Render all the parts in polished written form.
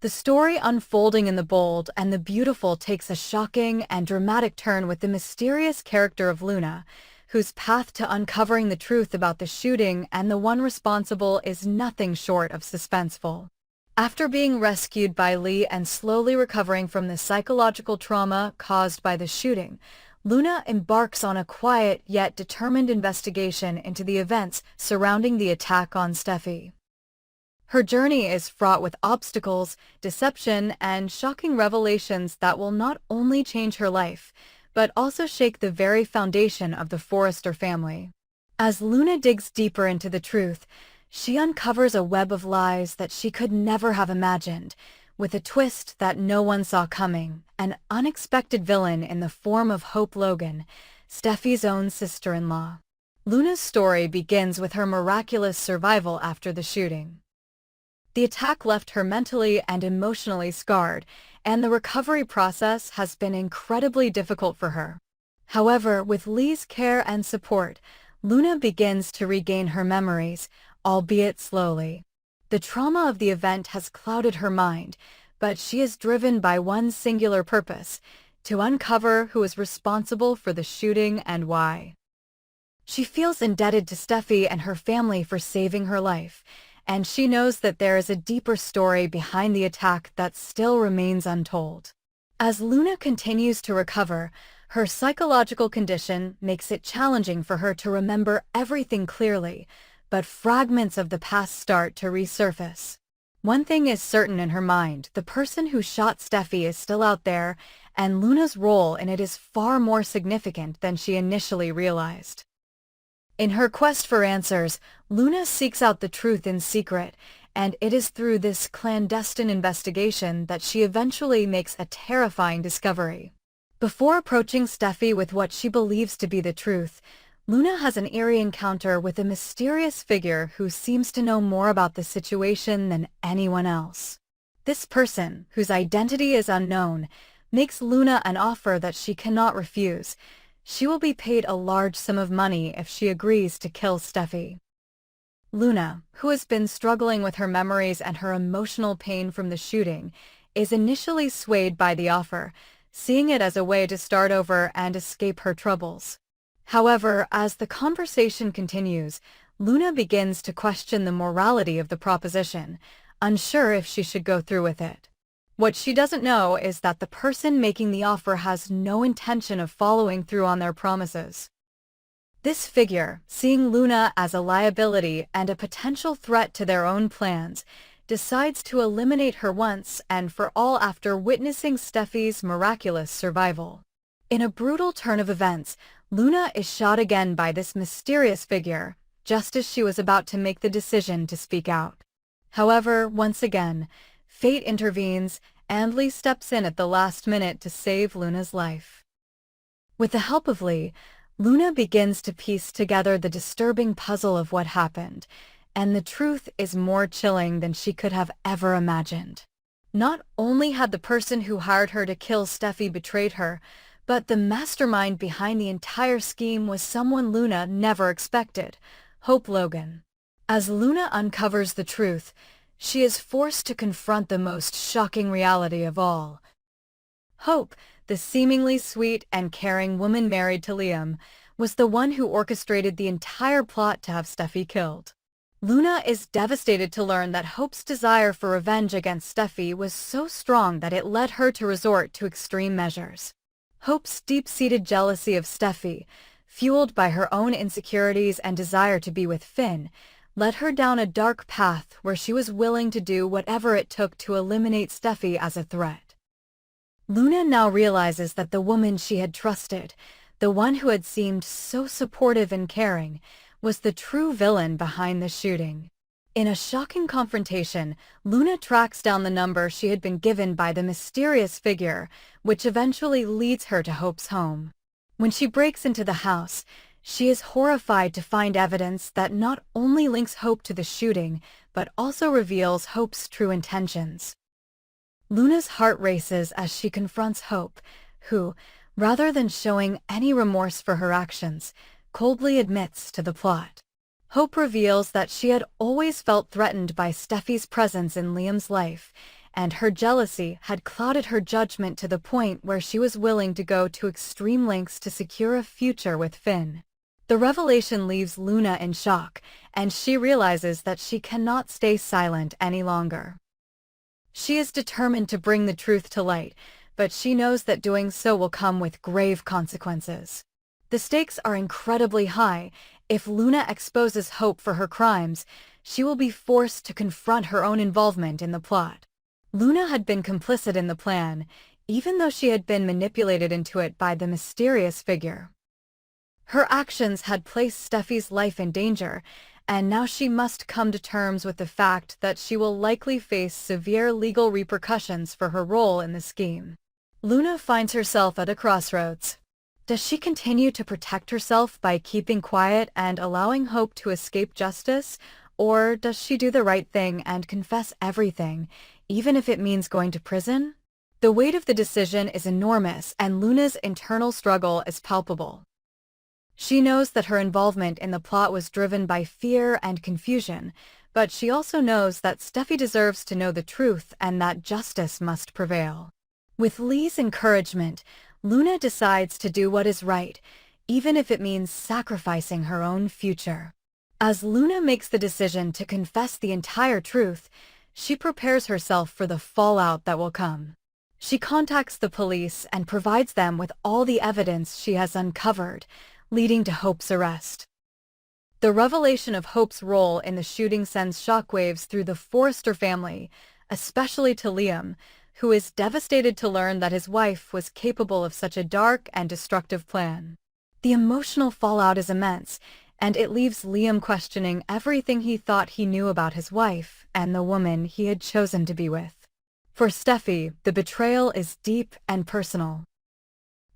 The story unfolding in the bold and the beautiful takes a shocking and dramatic turn with the mysterious character of Luna, whose path to uncovering the truth about the shooting and the one responsible is nothing short of suspenseful. After being rescued by Lee and slowly recovering from the psychological trauma caused by the shooting, Luna embarks on a quiet yet determined investigation into the events surrounding the attack on Steffi. Her journey is fraught with obstacles, deception, and shocking revelations that will not only change her life, but also shake the very foundation of the Forrester family. As Luna digs deeper into the truth, she uncovers a web of lies that she could never have imagined, with a twist that no one saw coming, an unexpected villain in the form of Hope Logan, Steffi's own sister-in-law. Luna's story begins with her miraculous survival after the shooting. The attack left her mentally and emotionally scarred, and the recovery process has been incredibly difficult for her. However, with Lee's care and support, Luna begins to regain her memories, albeit slowly. The trauma of the event has clouded her mind, but she is driven by one singular purpose: to uncover who is responsible for the shooting and why. She feels indebted to Steffi and her family for saving her life, and she knows that there is a deeper story behind the attack that still remains untold. As Luna continues to recover, her psychological condition makes it challenging for her to remember everything clearly, but fragments of the past start to resurface. One thing is certain in her mind: the person who shot Steffi is still out there, and Luna's role in it is far more significant than she initially realized. In her quest for answers, Luna seeks out the truth in secret, and it is through this clandestine investigation that she eventually makes a terrifying discovery. Before approaching Steffi with what she believes to be the truth, Luna has an eerie encounter with a mysterious figure who seems to know more about the situation than anyone else. This person, whose identity is unknown, makes Luna an offer that she cannot refuse. She will be paid a large sum of money if she agrees to kill Steffi. Luna, who has been struggling with her memories and her emotional pain from the shooting, is initially swayed by the offer, seeing it as a way to start over and escape her troubles. However, as the conversation continues, Luna begins to question the morality of the proposition, unsure if she should go through with it. What she doesn't know is that the person making the offer has no intention of following through on their promises. This figure, seeing Luna as a liability and a potential threat to their own plans, decides to eliminate her once and for all after witnessing Steffi's miraculous survival. In a brutal turn of events, Luna is shot again by this mysterious figure, just as she was about to make the decision to speak out. However, once again, fate intervenes, and Lee steps in at the last minute to save Luna's life. With the help of Lee, Luna begins to piece together the disturbing puzzle of what happened, and the truth is more chilling than she could have ever imagined. Not only had the person who hired her to kill Steffi betrayed her, but the mastermind behind the entire scheme was someone Luna never expected: Hope Logan. As Luna uncovers the truth, she is forced to confront the most shocking reality of all. Hope, the seemingly sweet and caring woman married to Liam, was the one who orchestrated the entire plot to have Steffi killed. Luna is devastated to learn that Hope's desire for revenge against Steffi was so strong that it led her to resort to extreme measures. Hope's deep-seated jealousy of Steffi, fueled by her own insecurities and desire to be with Finn, led her down a dark path where she was willing to do whatever it took to eliminate Steffi as a threat. Luna now realizes that the woman she had trusted, the one who had seemed so supportive and caring, was the true villain behind the shooting. In a shocking confrontation, Luna tracks down the number she had been given by the mysterious figure, which eventually leads her to Hope's home. When she breaks into the house, she is horrified to find evidence that not only links Hope to the shooting, but also reveals Hope's true intentions. Luna's heart races as she confronts Hope, who, rather than showing any remorse for her actions, coldly admits to the plot. Hope reveals that she had always felt threatened by Steffi's presence in Liam's life, and her jealousy had clouded her judgment to the point where she was willing to go to extreme lengths to secure a future with Finn. The revelation leaves Luna in shock, and she realizes that she cannot stay silent any longer. She is determined to bring the truth to light, but she knows that doing so will come with grave consequences. The stakes are incredibly high. If Luna exposes Hope for her crimes, she will be forced to confront her own involvement in the plot. Luna had been complicit in the plan, even though she had been manipulated into it by the mysterious figure. Her actions had placed Steffi's life in danger, and now she must come to terms with the fact that she will likely face severe legal repercussions for her role in the scheme. Luna finds herself at a crossroads. Does she continue to protect herself by keeping quiet and allowing Hope to escape justice, or does she do the right thing and confess everything, even if it means going to prison? The weight of the decision is enormous, and Luna's internal struggle is palpable. She knows that her involvement in the plot was driven by fear and confusion, but she also knows that Steffi deserves to know the truth and that justice must prevail. With Lee's encouragement, Luna decides to do what is right, even if it means sacrificing her own future. As Luna makes the decision to confess the entire truth, she prepares herself for the fallout that will come. She contacts the police and provides them with all the evidence she has uncovered, leading to Hope's arrest. The revelation of Hope's role in the shooting sends shockwaves through the Forrester family, especially to Liam, who is devastated to learn that his wife was capable of such a dark and destructive plan. The emotional fallout is immense, and it leaves Liam questioning everything he thought he knew about his wife and the woman he had chosen to be with. For Steffi, the betrayal is deep and personal.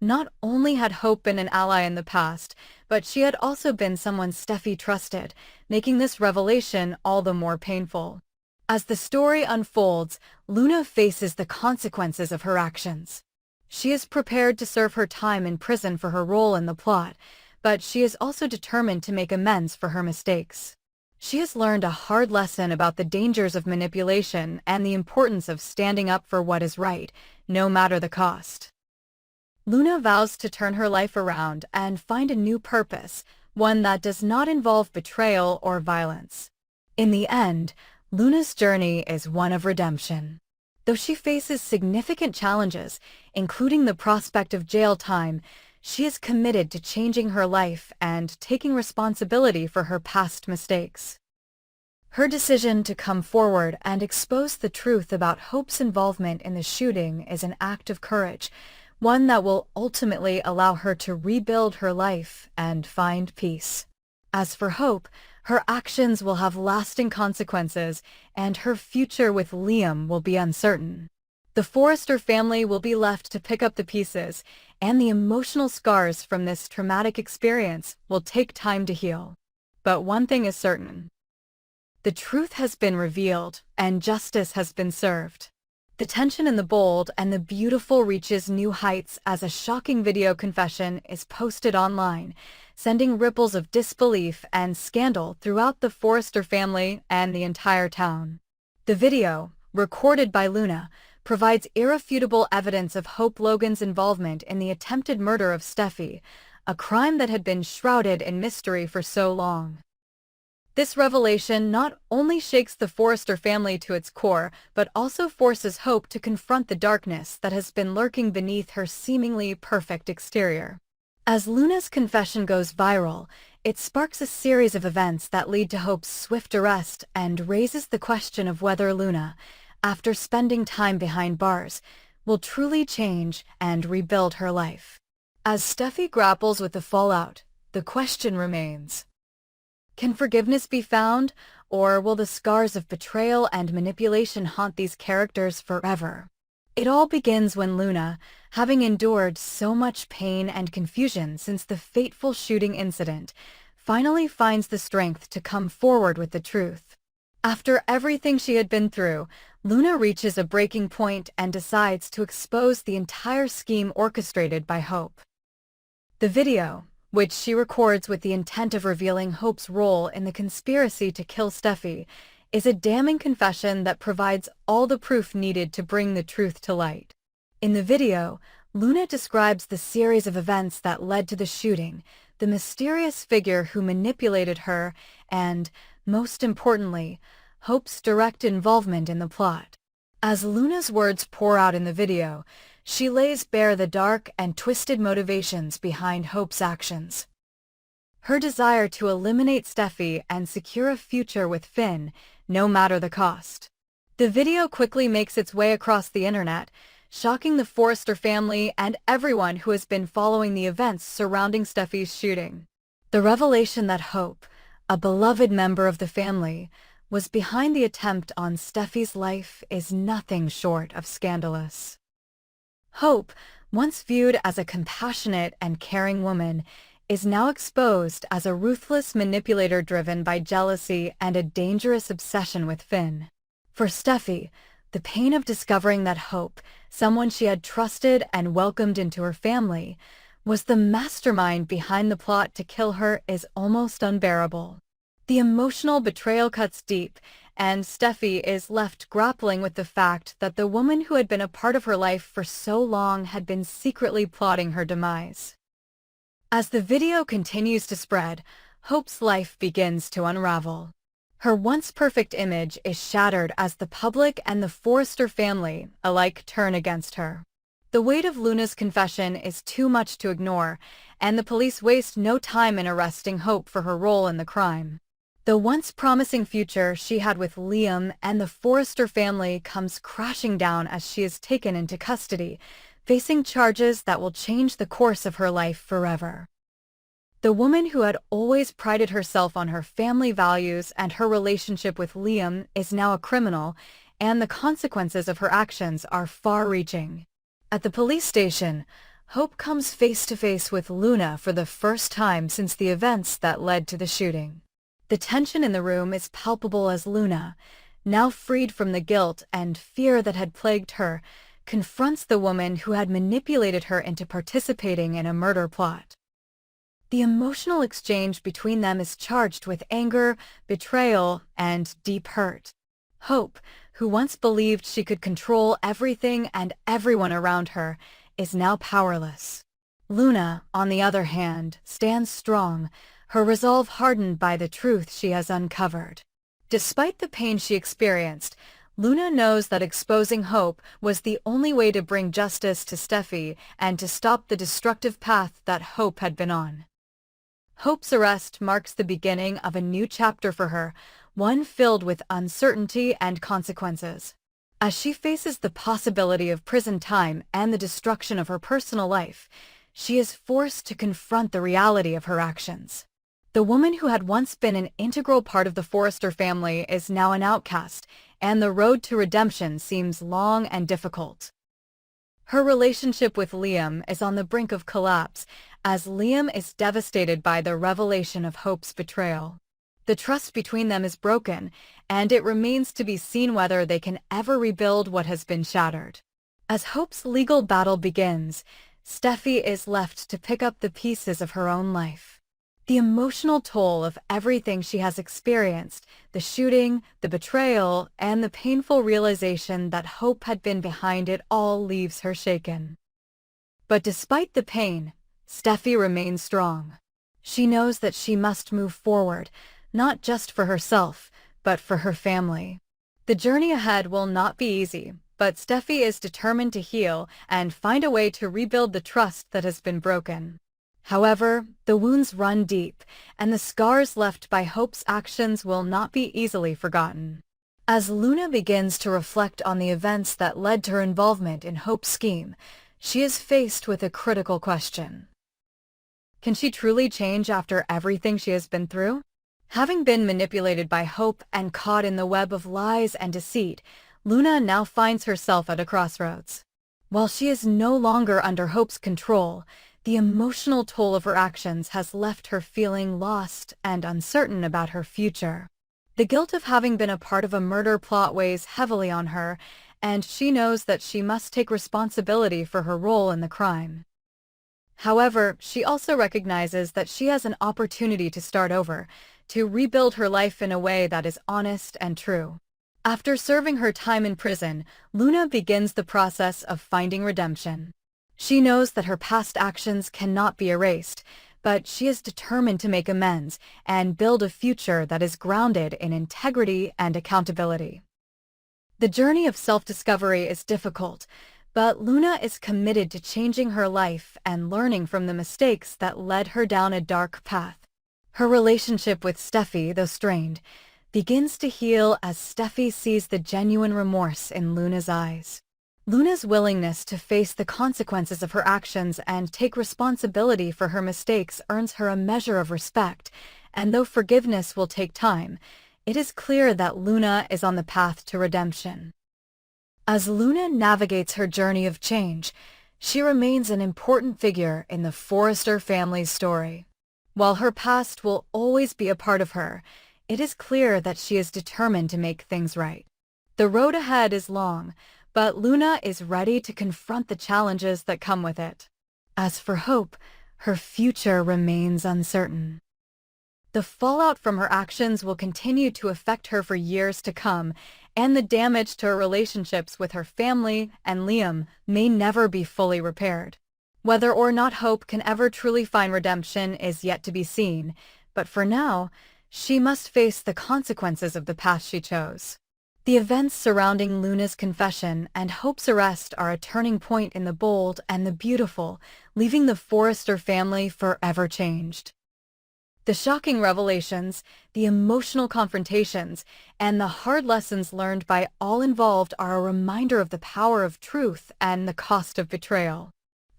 Not only had Hope been an ally in the past, but she had also been someone Steffi trusted, making this revelation all the more painful. As the story unfolds, Luna faces the consequences of her actions. She is prepared to serve her time in prison for her role in the plot, but she is also determined to make amends for her mistakes. She has learned a hard lesson about the dangers of manipulation and the importance of standing up for what is right, no matter the cost. Luna vows to turn her life around and find a new purpose, one that does not involve betrayal or violence. In the end, Luna's journey is one of redemption. Though she faces significant challenges, including the prospect of jail time, she is committed to changing her life and taking responsibility for her past mistakes. Her decision to come forward and expose the truth about Hope's involvement in the shooting is an act of courage, one that will ultimately allow her to rebuild her life and find peace. As for Hope, her actions will have lasting consequences, and her future with Liam will be uncertain. The Forrester family will be left to pick up the pieces, and the emotional scars from this traumatic experience will take time to heal. But one thing is certain. The truth has been revealed, and justice has been served. The tension in the bold and the beautiful reaches new heights as a shocking video confession is posted online, sending ripples of disbelief and scandal throughout the Forrester family and the entire town. The video, recorded by Luna, provides irrefutable evidence of Hope Logan's involvement in the attempted murder of Steffi, a crime that had been shrouded in mystery for so long. This revelation not only shakes the Forrester family to its core, but also forces Hope to confront the darkness that has been lurking beneath her seemingly perfect exterior. As Luna's confession goes viral, it sparks a series of events that lead to Hope's swift arrest and raises the question of whether Luna, after spending time behind bars, will truly change and rebuild her life. As Steffi grapples with the fallout, the question remains: can forgiveness be found, or will the scars of betrayal and manipulation haunt these characters forever? It all begins when Luna, having endured so much pain and confusion since the fateful shooting incident, finally finds the strength to come forward with the truth. After everything she had been through, Luna reaches a breaking point and decides to expose the entire scheme orchestrated by Hope. The video, which she records with the intent of revealing Hope's role in the conspiracy to kill Steffi, is a damning confession that provides all the proof needed to bring the truth to light. In the video, Luna describes the series of events that led to the shooting, the mysterious figure who manipulated her, and, most importantly, Hope's direct involvement in the plot. As Luna's words pour out in the video, she lays bare the dark and twisted motivations behind Hope's actions. Her desire to eliminate Steffi and secure a future with Finn, no matter the cost. The video quickly makes its way across the internet, shocking the Forrester family and everyone who has been following the events surrounding Steffi's shooting. The revelation that Hope, a beloved member of the family, was behind the attempt on Steffi's life is nothing short of scandalous. Hope, once viewed as a compassionate and caring woman, is now exposed as a ruthless manipulator driven by jealousy and a dangerous obsession with Finn. For Steffi, the pain of discovering that Hope, someone she had trusted and welcomed into her family, was the mastermind behind the plot to kill her is almost unbearable. The emotional betrayal cuts deep, and Steffi is left grappling with the fact that the woman who had been a part of her life for so long had been secretly plotting her demise. As the video continues to spread, Hope's life begins to unravel. Her once perfect image is shattered as the public and the Forrester family alike turn against her. The weight of Luna's confession is too much to ignore, and the police waste no time in arresting Hope for her role in the crime. The once promising future she had with Liam and the Forrester family comes crashing down as she is taken into custody, facing charges that will change the course of her life forever. The woman who had always prided herself on her family values and her relationship with Liam is now a criminal, and the consequences of her actions are far-reaching. At the police station, Hope comes face-to-face with Luna for the first time since the events that led to the shooting. The tension in the room is palpable as Luna, now freed from the guilt and fear that had plagued her, confronts the woman who had manipulated her into participating in a murder plot. The emotional exchange between them is charged with anger, betrayal, and deep hurt. Hope, who once believed she could control everything and everyone around her, is now powerless. Luna, on the other hand, stands strong, her resolve hardened by the truth she has uncovered. Despite the pain she experienced, Luna knows that exposing Hope was the only way to bring justice to Steffi and to stop the destructive path that Hope had been on. Hope's arrest marks the beginning of a new chapter for her, one filled with uncertainty and consequences. As she faces the possibility of prison time and the destruction of her personal life, she is forced to confront the reality of her actions. The woman who had once been an integral part of the Forrester family is now an outcast, and the road to redemption seems long and difficult. Her relationship with Liam is on the brink of collapse, as Liam is devastated by the revelation of Hope's betrayal. The trust between them is broken, and it remains to be seen whether they can ever rebuild what has been shattered. As Hope's legal battle begins, Steffi is left to pick up the pieces of her own life. The emotional toll of everything she has experienced, the shooting, the betrayal, and the painful realization that Hope had been behind it all leaves her shaken. But despite the pain, Steffi remains strong. She knows that she must move forward, not just for herself, but for her family. The journey ahead will not be easy, but Steffi is determined to heal and find a way to rebuild the trust that has been broken. However, the wounds run deep, and the scars left by Hope's actions will not be easily forgotten. As Luna begins to reflect on the events that led to her involvement in Hope's scheme, she is faced with a critical question. Can she truly change after everything she has been through? Having been manipulated by Hope and caught in the web of lies and deceit, Luna now finds herself at a crossroads. While she is no longer under Hope's control, the emotional toll of her actions has left her feeling lost and uncertain about her future. The guilt of having been a part of a murder plot weighs heavily on her, and she knows that she must take responsibility for her role in the crime. However, she also recognizes that she has an opportunity to start over, to rebuild her life in a way that is honest and true. After serving her time in prison, Luna begins the process of finding redemption. She knows that her past actions cannot be erased, but she is determined to make amends and build a future that is grounded in integrity and accountability. The journey of self-discovery is difficult, but Luna is committed to changing her life and learning from the mistakes that led her down a dark path. Her relationship with Steffi, though strained, begins to heal as Steffi sees the genuine remorse in Luna's eyes. Luna's willingness to face the consequences of her actions and take responsibility for her mistakes earns her a measure of respect, and though forgiveness will take time, it is clear that Luna is on the path to redemption. As Luna navigates her journey of change, she remains an important figure in the Forrester family's story. While her past will always be a part of her, it is clear that she is determined to make things right. The road ahead is long, but Luna is ready to confront the challenges that come with it. As for Hope, her future remains uncertain. The fallout from her actions will continue to affect her for years to come, and the damage to her relationships with her family and Liam may never be fully repaired. Whether or not Hope can ever truly find redemption is yet to be seen, but for now, she must face the consequences of the path she chose. The events surrounding Luna's confession and Hope's arrest are a turning point in the bold and the beautiful, leaving the Forrester family forever changed. The shocking revelations, the emotional confrontations, and the hard lessons learned by all involved are a reminder of the power of truth and the cost of betrayal.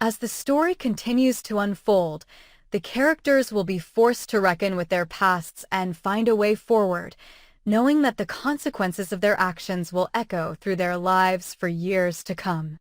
As the story continues to unfold, the characters will be forced to reckon with their pasts and find a way forward, knowing that the consequences of their actions will echo through their lives for years to come.